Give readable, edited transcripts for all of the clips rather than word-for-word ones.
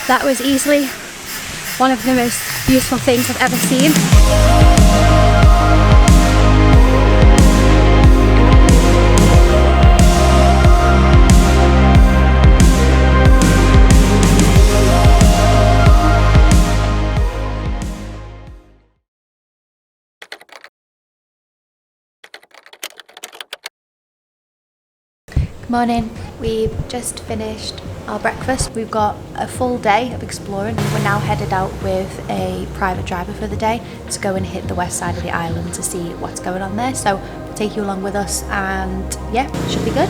That was easily one of the most beautiful things I've ever seen. Good morning. We've just finished our breakfast. We've got a full day of exploring. We're now headed out with a private driver for the day to go and hit the west side of the island to see what's going on there. So we'll take you along with us and yeah, should be good.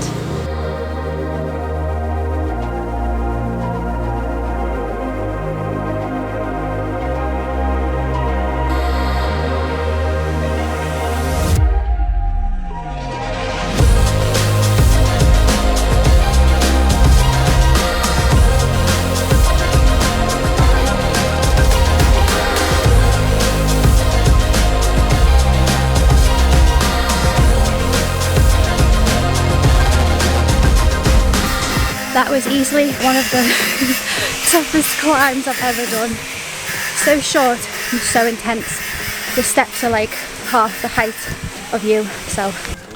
That was easily one of the toughest climbs I've ever done. So short and so intense. The steps are like half the height of you, so.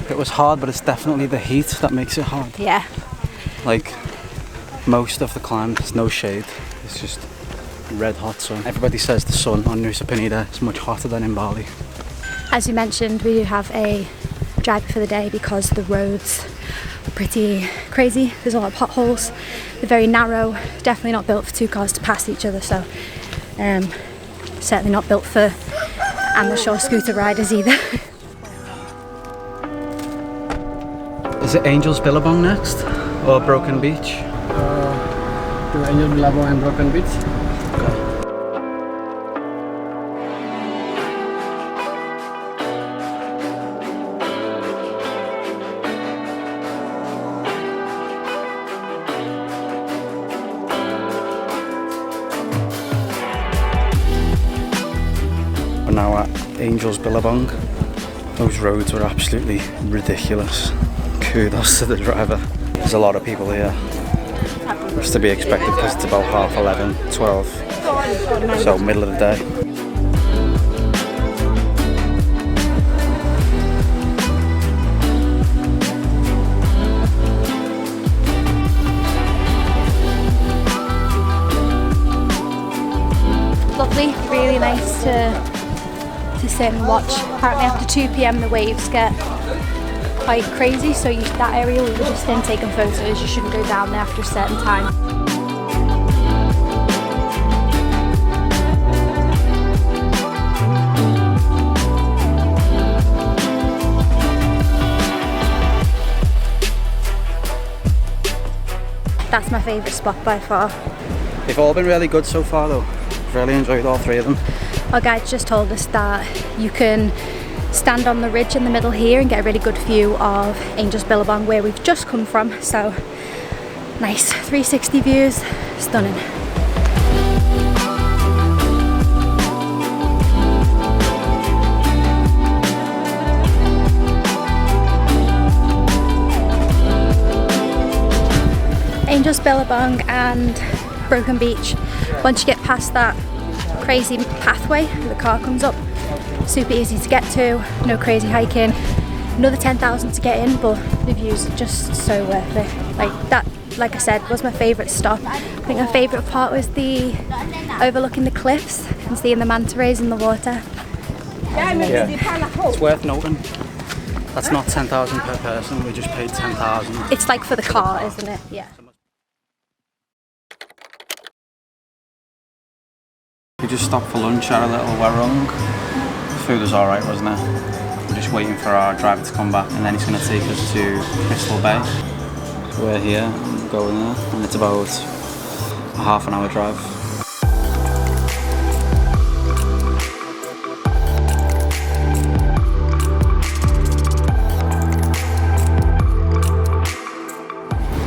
It was hard, but it's definitely the heat that makes it hard. Yeah. Like, most of the climb, there's no shade. It's just red hot sun. Everybody says the sun on Nusa Penida is much hotter than in Bali. As we mentioned, we do have a driver for the day because the roads are pretty crazy. There's a lot of potholes. They're very narrow, definitely not built for two cars to pass each other, so certainly not built for amateur scooter riders either. Is it Angel's Billabong next? Or Broken Beach? To Angel's Billabong and Broken Beach. We're now at Angel's Billabong. Those roads were absolutely ridiculous. Kudos to the driver. There's a lot of people here. It's to be expected because it's about 11:30, 12. So middle of the day. Lovely, really nice to sit and watch. Apparently after 2 PM the waves get quite crazy, so that area we were just in taking photos, you shouldn't go down there after a certain time. That's my favourite spot by far. They've all been really good so far though. Really enjoyed all three of them. Our guide just told us that you can stand on the ridge in the middle here and get a really good view of Angel's Billabong where we've just come from, so nice 360 views, stunning. Angel's Billabong and Broken Beach. Once you get past that crazy pathway, the car comes up, super easy to get to, no crazy hiking. Another 10,000 to get in, but the views are just so worth it. Like I said, was my favourite stop. I think my favourite part was the overlooking the cliffs and seeing the manta rays in the water. Yeah. It's worth noting. That's not 10,000 per person, we just paid 10,000. It's like for the car, isn't it? Yeah. We just stopped for lunch at a little warung. The food was alright, wasn't it? We're just waiting for our driver to come back and then he's going to take us to Crystal Bay. So we're here, going there, and it's about a half an hour drive.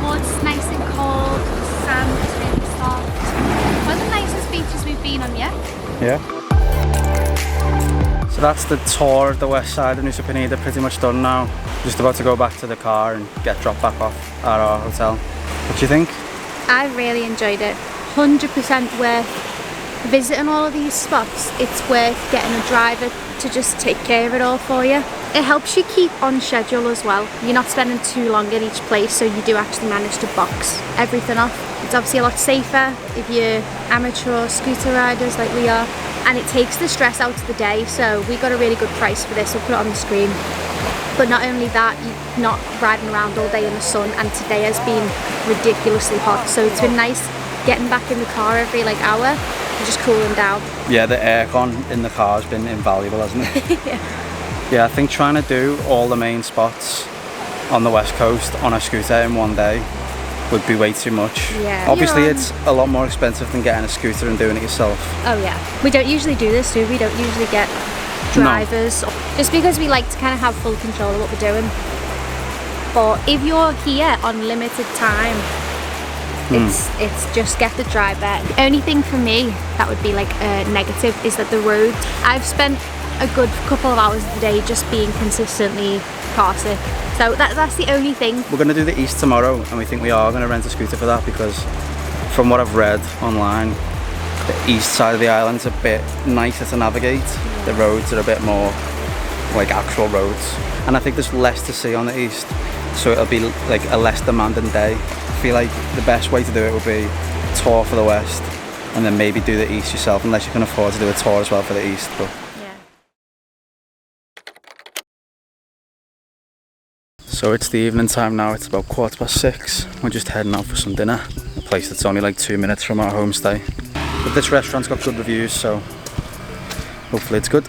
Water's nice and cold, sand is really soft. One of the nicest beaches we've been on yet. Yeah. So that's the tour of the west side of Nusa Penida pretty much done now. Just about to go back to the car and get dropped back off at our hotel. What do you think? I really enjoyed it. 100% worth visiting all of these spots. It's worth getting a driver to just take care of it all for you. It helps you keep on schedule as well. You're not spending too long at each place, so you do actually manage to box everything off. It's obviously a lot safer if you're amateur scooter riders like we are, and it takes the stress out of the day. So we got a really good price for this. We'll put it on the screen. But not only that, you're not riding around all day in the sun, and today has been ridiculously hot, so it's been nice getting back in the car every like hour and just cooling down. Yeah, the aircon in the car has been invaluable, hasn't it? Yeah, I think trying to do all the main spots on the west coast on a scooter in one day would be way too much. Yeah. Obviously it's a lot more expensive than getting a scooter and doing it yourself. Oh yeah. We don't usually do this, do we? Don't usually get drivers. No. Just because we like to kind of have full control of what we're doing. But if you're here on limited time, it's just get the driver. The only thing for me that would be like a negative is that the road, I've spent a good couple of hours of the day just being consistently car sick. So that's the only thing. We're going to do the east tomorrow, and we think we are going to rent a scooter for that, because from what I've read online, the east side of the island's a bit nicer to navigate. Yeah. The roads are a bit more like actual roads, and I think there's less to see on the east, so it'll be like a less demanding day. I feel like the best way to do it would be tour for the west and then maybe do the east yourself, unless you can afford to do a tour as well for the east. But so it's the evening time now, it's about 6:15. We're just heading out for some dinner, a place that's only like 2 minutes from our homestay. But this restaurant's got good reviews, so hopefully it's good.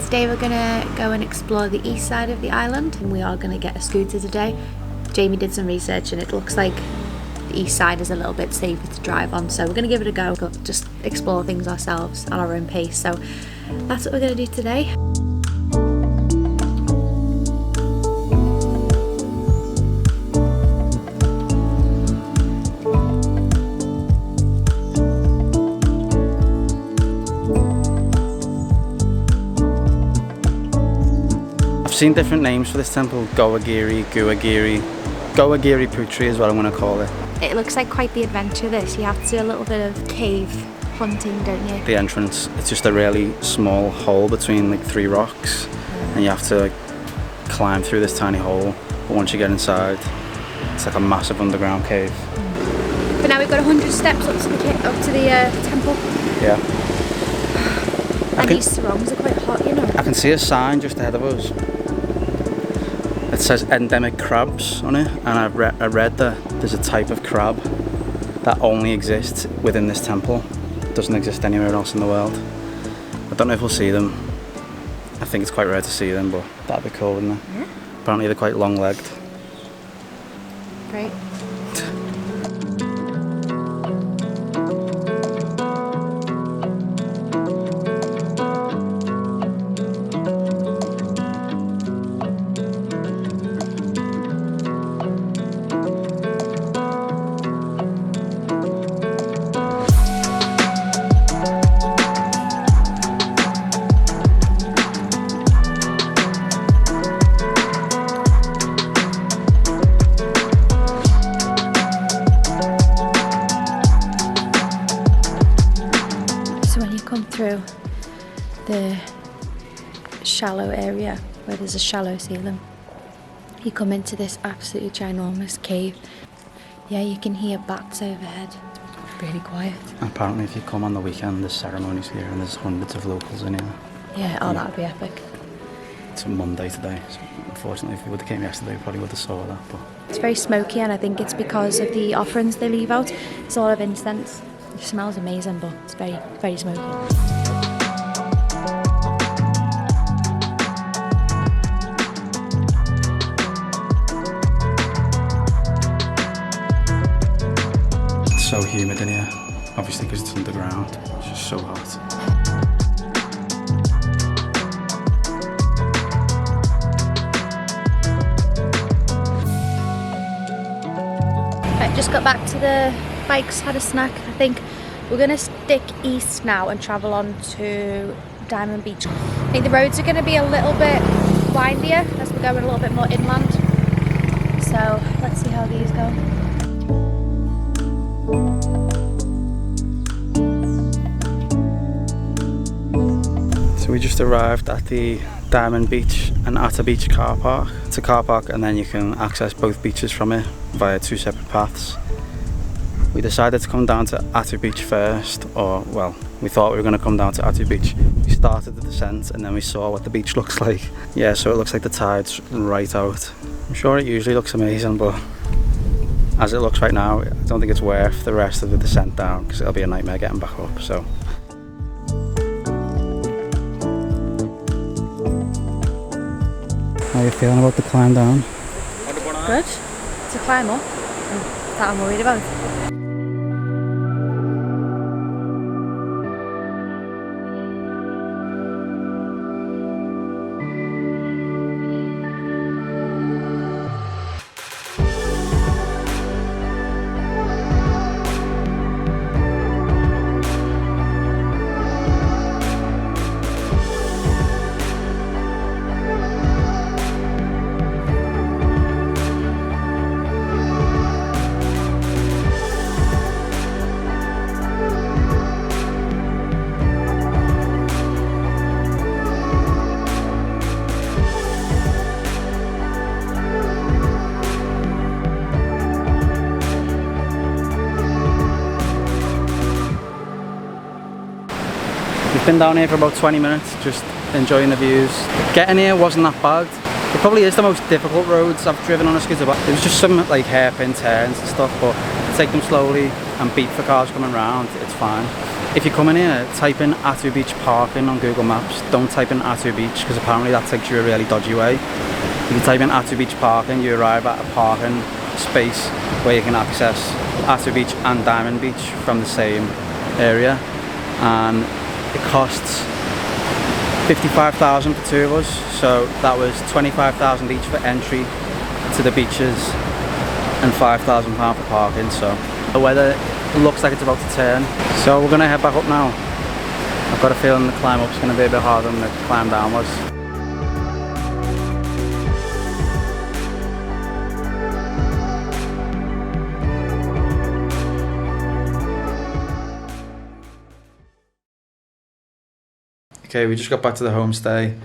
Today we're gonna go and explore the east side of the island, and we are gonna get a scooter today. Jamie did some research and it looks like the east side is a little bit safer to drive on, so we're gonna give it a go. We'll just explore things ourselves at our own pace. So that's what we're gonna do today. I've seen different names for this temple: Giri, Giri, Putri is what I'm going to call it. It looks like quite the adventure this. You have to do a little bit of cave hunting, don't you? The entrance, it's just a really small hole between like 3 rocks, and you have to like climb through this tiny hole, but once you get inside it's like a massive underground cave. But now we've got 100 steps up to the temple. Yeah. And these sarongs are quite hot, you know. I can see a sign just ahead of us. It says endemic crabs on it, and I read that there's a type of crab that only exists within this temple. It doesn't exist anywhere else in the world. I don't know if we'll see them. I think it's quite rare to see them, but that'd be cool, wouldn't it? Yeah. Apparently they're quite long-legged. Great. Through the shallow area where there's a shallow ceiling, you come into this absolutely ginormous cave. Yeah, you can hear bats overhead. It's really quiet. Apparently if you come on the weekend there's ceremonies here and there's hundreds of locals in here. Yeah, that would be epic. It's a Monday today, so unfortunately if we would have came yesterday we probably would have saw that. But it's very smoky, and I think it's because of the offerings they leave out. It's a lot of incense. It smells amazing, but it's very, very smoky. It's so humid in here, obviously because it's underground. It's just so hot. Right, just got back to the bikes, had a snack. I think we're gonna stick east now and travel on to Diamond Beach. I think the roads are gonna be a little bit windier as we're going a little bit more inland. So let's see how these go. So we just arrived at the Diamond Beach and Atta Beach car park. It's a car park and then you can access both beaches from it via 2 separate paths. We decided to come down to Atta Beach first, or well, we thought we were going to come down to Atta Beach. We started the descent and then we saw what the beach looks like. Yeah, so it looks like the tide's right out. I'm sure it usually looks amazing, but as it looks right now, I don't think it's worth the rest of the descent down because it'll be a nightmare getting back up. So. How are you feeling about the climb down? Good. It's a climb up. That I'm worried about. We've been down here for about 20 minutes, just enjoying the views. Getting here wasn't that bad. It probably is the most difficult roads I've driven on a scooter, but there was just some like hairpin turns and stuff, but take them slowly and beat for cars coming round, it's fine. If you come in here, type in Atta Beach parking on Google Maps. Don't type in Atta Beach because apparently that takes you a really dodgy way. You can type in Atta Beach parking, you arrive at a parking space where you can access Atta Beach and Diamond Beach from the same area, and it costs 55,000 for 2 of us, so that was 25,000 each for entry to the beaches and £5,000 for parking. So the weather looks like it's about to turn, so we're gonna head back up now. I've got a feeling the climb up's gonna be a bit harder than the climb down was. Okay, we just got back to the homestay.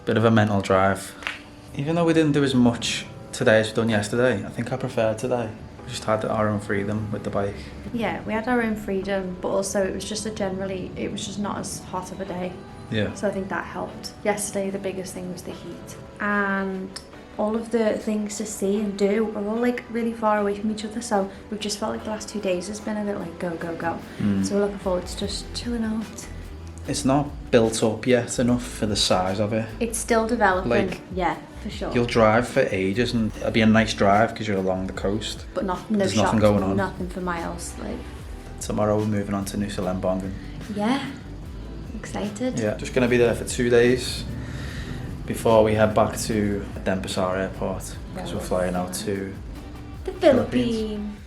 Bit of a mental drive. Even though we didn't do as much today as we've done yesterday, I think I preferred today. We just had our own freedom with the bike. Yeah, we had our own freedom, but also it was just it was just not as hot of a day. Yeah. So I think that helped. Yesterday, the biggest thing was the heat. And all of the things to see and do are all like really far away from each other. So we've just felt like the last 2 days has been a bit like go, go, go. So we're looking forward to just chilling out. It's not built up yet enough for the size of it. It's still developing, Like, yeah, for sure. You'll drive for ages and it'll be a nice drive because you're along the coast. But no There's shops, nothing going on. Nothing for miles. Like. Tomorrow we're moving on to Nusa Penida. Yeah, excited. Yeah, just going to be there for 2 days before we head back to Denpasar airport because we're flying out to the Philippines.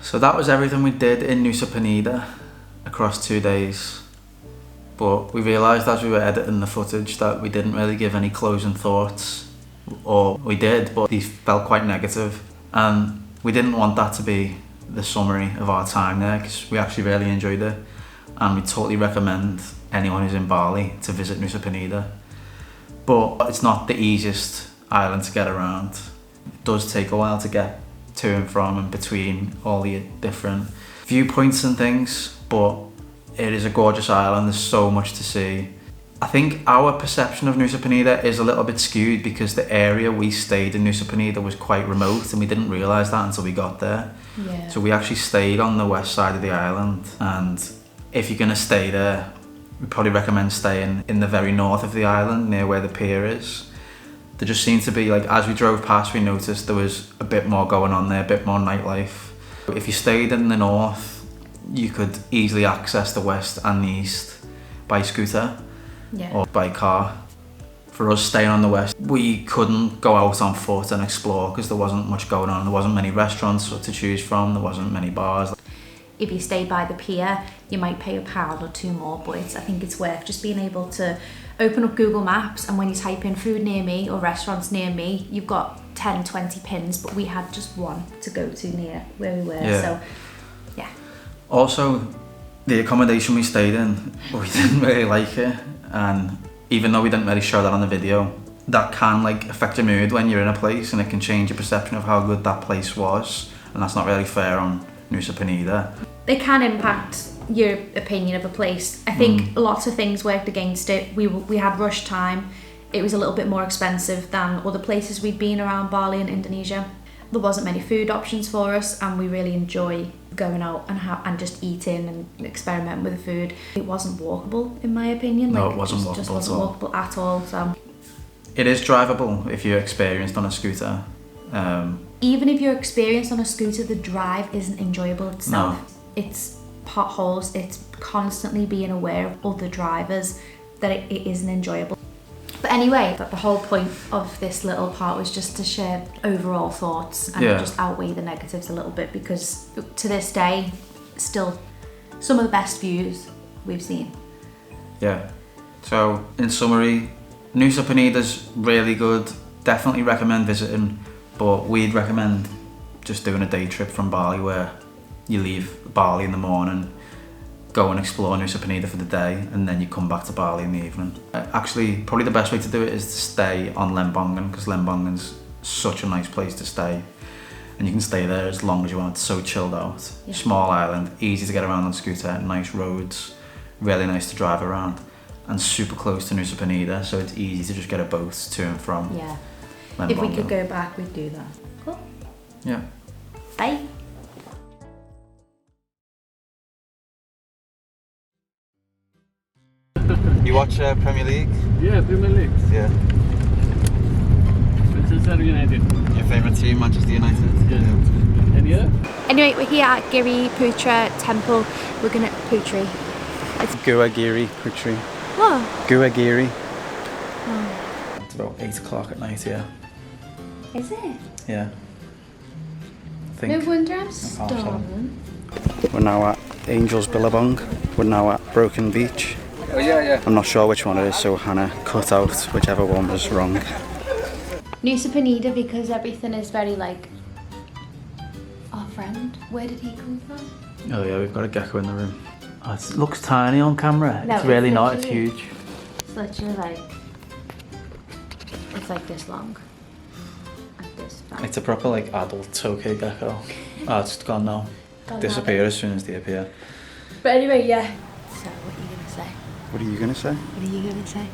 So that was everything we did in Nusa Penida across 2 days. But we realised as we were editing the footage that we didn't really give any closing thoughts. Or we did, but these felt quite negative. And we didn't want that to be the summary of our time there because we actually really enjoyed it. And we totally recommend anyone who's in Bali to visit Nusa Penida. But it's not the easiest island to get around. It does take a while to get to and from and between all the different viewpoints and things, but it is a gorgeous island. There's so much to see. I think our perception of Nusa Penida is a little bit skewed because the area we stayed in Nusa Penida was quite remote and we didn't realise that until we got there. Yeah. So we actually stayed on the west side of the island, and if you're going to stay there, we probably recommend staying in the very north of the island near where the pier is. There just seemed to be, like, as we drove past, we noticed there was a bit more going on there, a bit more nightlife. If you stayed in the north, you could easily access the west and the east by scooter or by car For us staying on the west, we couldn't go out on foot and explore because there wasn't much going on. There wasn't many restaurants to choose from, there wasn't many bars. If you stay by the pier, you might pay £1 or £2 more, but I think it's worth just being able to open up Google Maps, and when you type in food near me or restaurants near me, you've got 10, 20 pins, but we had just one to go to near where we were, so yeah. Also, the accommodation we stayed in, we didn't really like it, and even though we didn't really show that on the video, that can like affect your mood when you're in a place, and it can change your perception of how good that place was, and that's not really fair on Nusa Penida. It can impact your opinion of a place. I think lots of things worked against it. We had rush time. It was a little bit more expensive than other places we'd been around Bali and Indonesia. There wasn't many food options for us, and we really enjoy going out and just eating and experimenting with the food. It wasn't walkable, in my opinion. No, like, it wasn't walkable, just wasn't walkable at all. So it is drivable if you're experienced on a scooter. Even if you're experienced on a scooter, the drive isn't enjoyable itself. No. It's potholes, it's constantly being aware of other drivers, that it isn't enjoyable. But anyway, the whole point of this little part was just to share overall thoughts and just outweigh the negatives a little bit, because to this day, still some of the best views we've seen. Yeah, so in summary, Nusa Penida's really good, definitely recommend visiting, but we'd recommend just doing a day trip from Bali where you leave Bali in the morning, go and explore Nusa Penida for the day, and then you come back to Bali in the evening. Actually, probably the best way to do it is to stay on Lembongan, because Lembongan's such a nice place to stay, and you can stay there as long as you want. It's so chilled out. Yeah. Small island, easy to get around on scooter, nice roads, really nice to drive around, and super close to Nusa Penida, so it's easy to just get a boat to and from. Yeah. Lembongan. If we could go back, we'd do that. Cool. Yeah. Bye. You watch Premier League? Yeah, Premier League. Yeah. Manchester United. Your favourite team, Manchester United? Yeah. And you? Anyway, we're here at Giri Putra Temple. We're gonna Putri. Giri, Putri. What? Giri. Oh. It's about 8 o'clock at night here. Is it? Yeah. No wonder I'm starving. We're now at Angel's Billabong. We're now at Broken Beach. Oh yeah. I'm not sure which one it is, so Hannah cut out whichever one was wrong. Nusa Penida, because everything is very like our friend. Where did he come from? Oh yeah, we've got a gecko in the room. Oh, it looks tiny on camera. No, it's really not, it's huge. It's literally like, it's like this long. Like this fat. It's a proper like adult tokay gecko. Oh, it's gone now. Disappear as soon as they appear. But anyway, yeah. So what are you going to say? What are you going to say? What are you going to say?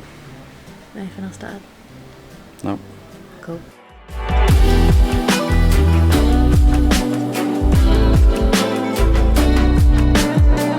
Anything else to add? No. Cool.